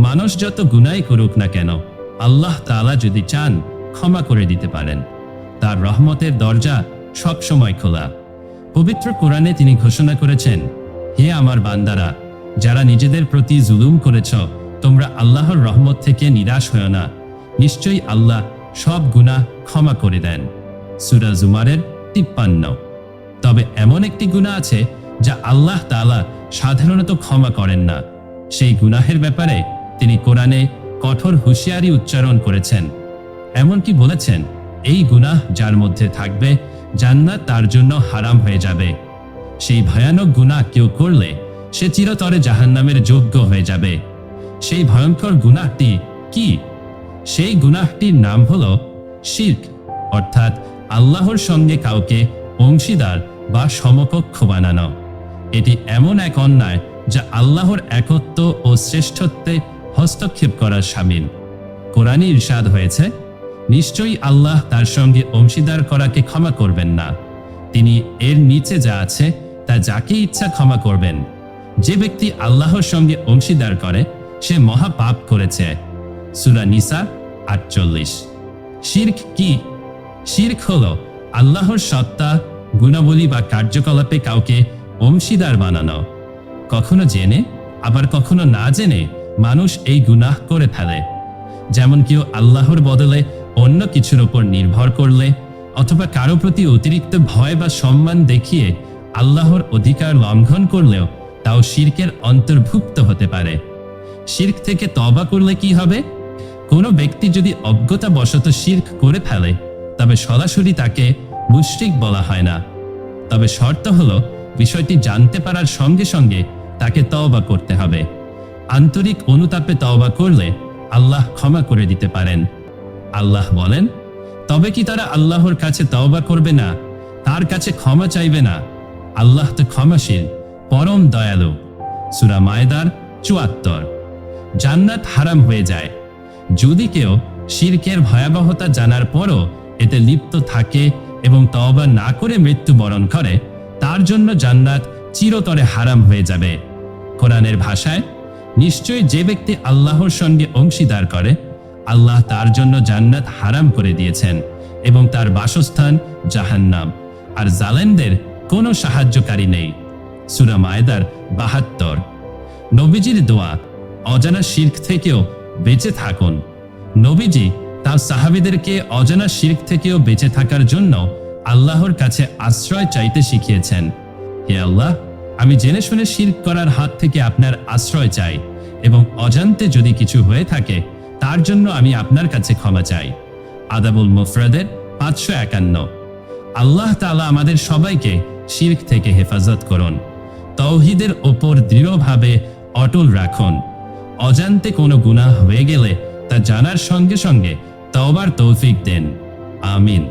মানুষ যত গুনাই করুক না কেন, আল্লাহ তাআলা যদি চান ক্ষমা করে দিতে পারেন। তার রহমতের দরজা সবসময় খোলা। পবিত্র কোরআনে তিনি ঘোষণা করেছেন, হে আমার বান্দারা, যারা নিজেদের প্রতি জুলুম করেছ, তোমরা আল্লাহর রহমত থেকে নিরাশ হও না। নিশ্চয়ই আল্লাহ সব গুনাহ ক্ষমা করে দেন। সূরা জুমারের 53। তবে এমন একটি গুনাহ আছে যা আল্লাহ তাআলা সাধারণত ক্ষমা করেন না। সেই গুনাহের ব্যাপারে তিনি কোরআনে কঠোর হুঁশিয়ারি উচ্চারণ করেছেন। এমনকি বলেছেন, এই গুনাহ যার মধ্যে থাকবে, জান্নাত তার জন্য হারাম হয়ে যাবে। সেই ভয়ানক গুনাহ কেউ করলে সে চিরতরে জাহান্নামের যোগ্য হয়ে যাবে। সেই ভয়ঙ্কর গুনাহটি কি? সেই গুনাহটির নাম হলো শিরক, অর্থাৎ আল্লাহর সঙ্গে কাউকে অংশীদার বা সমকক্ষ বানানো। এটি এমন এক অন্যায় যা আল্লাহর একত্ব ও শ্রেষ্ঠত্বে হস্তক্ষেপ করার শামিল। কোরআনে ইরশাদ হয়েছে, নিশ্চয়ই আল্লাহ তার সঙ্গে অংশীদার করাকে ক্ষমা করবেন না। তিনি এর নিচে যা আছে তা যাকে ইচ্ছা ক্ষমা করবেন। যে ব্যক্তি আল্লাহর সঙ্গে অংশীদার করে সে মহা পাপ করেছে। সূরা নিসা 48। শিরক কি? শিরক হলো আল্লাহর সত্তা, গুণাবলী বা কার্যকলাপে কাউকে অংশীদার বানানো। কখনো জেনে আবার কখনো না জেনে মানুষ এই গুনাহ করে ফেলে। যেমন কেউ আল্লাহর বদলে অন্য কিছুর উপর নির্ভর করলে, অথবা কারো প্রতি অতিরিক্ত ভয় বা সম্মান দেখিয়ে আল্লাহর অধিকার লঙ্ঘন করলেও তাও শিরকের অন্তর্ভুক্ত হতে পারে। শিরক থেকে তওবা করলে কি হবে? কোনো ব্যক্তি যদি অজ্ঞতাবশত শিরক করে ফেলে, তবে সরাসরি তাকে মুশরিক বলা হয় না। তবে শর্ত হলো বিষয়টি জানতে পারার সঙ্গে সঙ্গে তাকে তওবা করতে হবে। আন্তরিক অনুতাপে তওবা করলে আল্লাহ ক্ষমা করে দিতে পারেন। আল্লাহ বলেন, তবে কি তারা আল্লাহর কাছে তওবা করবে না, তার কাছে ক্ষমা চাইবে না? আল্লাহ তো ক্ষমাশীল, পরম দয়ালু। সূরা মায়েদার ৭৪। জান্নাত হারাম হয়ে যায়। যদি কেউ শিরকের ভয়াবহতা জানার পরও এতে লিপ্ত থাকে এবং তওবা না করে মৃত্যুবরণ করে, তার জন্য জান্নাত চিরতরে হারাম হয়ে যাবে। কোরআনের ভাষায়, নিশ্চয়ই যে ব্যক্তি আল্লাহর সঙ্গে অংশীদার করে, আল্লাহ তার জন্য জান্নাত হারাম করে দিয়েছেন এবং তার বাসস্থান জাহান্নাম, আর জালেমদের কোনো সাহায্যকারী নেই। সূরা মায়েদার ৭২। নবীজির দোয়া, অজানা শিরক থেকেও বেঁচে থাকুন। নবীজি তার সাহাবীদেরকে অজানা শিরক থেকেও বেঁচে থাকার জন্য আল্লাহর কাছে আশ্রয় চাইতে শিখিয়েছেন। হে আল্লাহ, আমি জেনে শুনে শিরক করার হাত থেকে আপনার আশ্রয় চাই এবং অজান্তে যদি কিছু হয়ে থাকে তার জন্য আমি আপনার কাছে ক্ষমা চাই। আদাবুল মুফরাদের ৫৫১। আল্লাহ তাআলা আমাদের সবাইকে শিরক থেকে হেফাজত করুন। তাওহীদের ওপর দৃঢ়ভাবে অটল রাখুন। অজান্তে কোনো গুনাহ হয়ে গেলে তা জানার সঙ্গে সঙ্গে তওবার তৌফিক দেন। আমিন।